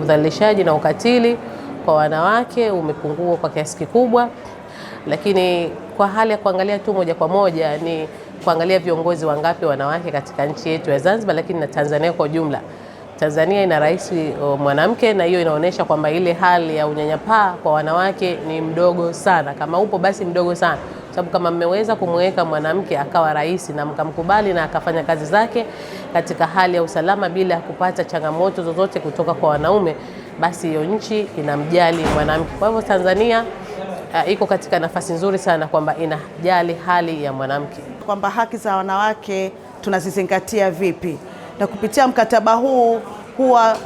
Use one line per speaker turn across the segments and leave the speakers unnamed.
Udhalilishaji na ukatili kwa wanawake umepungua kwa kiasi kikubwa, lakini kwa hali ya kuangalia tu moja kwa moja ni kuangalia viongozi wangapi wanawake katika nchi yetu ya Zanzibar, lakini na Tanzania kwa ujumla. Tanzania ina rais mwanamke, na hiyo inaonyesha kwamba ile hali ya unyanyapaa kwa wanawake ni mdogo sana, kama upo basi mdogo sana, sababu kama mmeweza kumweka mwanamke akawa rais na mkamkubali na akafanya kazi zake katika hali ya usalama bila kupata changamoto zozote kutoka kwa wanaume, basi hiyo nchi inamjali mwanamke. Kwa hivyo Tanzania iko katika nafasi nzuri sana kwamba inajali hali ya mwanamke,
kwamba haki za wanawake tunazizingatia vipi, na kupitia mkataba huu huwa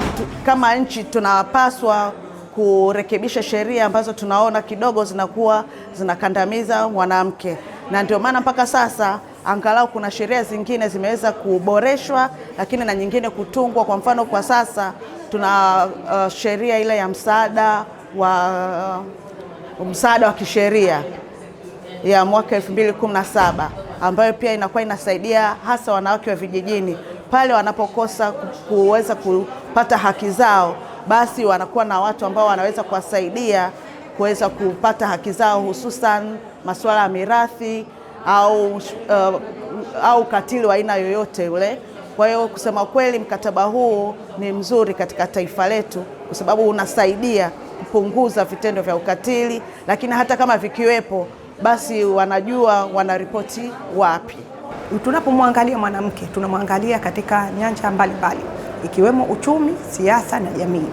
kama nchi tunapaswa kurekebisha sheria ambazo tunaona kidogo zinakuwa zinakandamiza mwanamke, na ndio maana mpaka sasa angalau kuna sheria zingine zimeweza kuboreshwa, lakini na nyingine kutungwa. Kwa mfano, kwa sasa tuna sheria ile ya msaada wa kisheria ya mwaka 2017 ambayo pia inakuwa inasaidia hasa wanawake wa vijijini pale wanapokosa kuweza kupata haki zao, basi wanakuwa na watu ambao wanaweza kuwasaidia kuweza kupata haki zao, hususan masuala ya mirathi au ukatili wa aina yoyote ule. Kwa hiyo kusema kweli, mkataba huu ni mzuri katika taifa letu kwa sababu unasaidia kupunguza vitendo vya ukatili, lakini hata kama vikiwepo basi wanajua wanaripoti wapi.
Tunapomwangalia mwanamke tunamwangalia katika nyanja mbalimbali ikiwemo uchumi, siasa na jamii.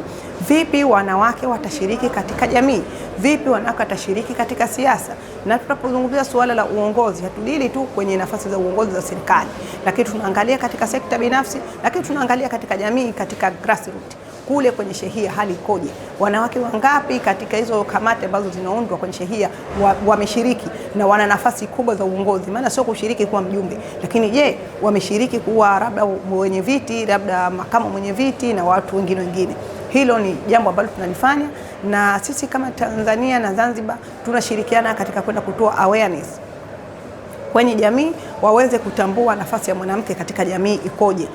Vipi wanawake watashiriki katika jamii? Vipi wanawake watashiriki katika siasa? Na tunapozungumzia suala la uongozi, hatudili tu kwenye nafasi za uongozi za serikali, lakini tunaangalia katika sekta binafsi, lakini tunaangalia katika jamii, katika grassroots kule kwenye shehia hali ikoje? Wanawake wangapi katika hizo kamati ambazo zinaundwa kwenye shehia wameshiriki na wana nafasi kubwa za uongozi? Maana sio kushiriki kuwa mjumbe, lakini je, wameshiriki kuwa labda mwenye viti, labda makamu mwenye viti na watu wengine? Hilo ni jambo ambalo tunalifanya, na sisi kama Tanzania na Zanzibar tunashirikiana katika kwenda kutoa awareness kwenye jamii waweze kutambua nafasi ya mwanamke katika jamii ikoje.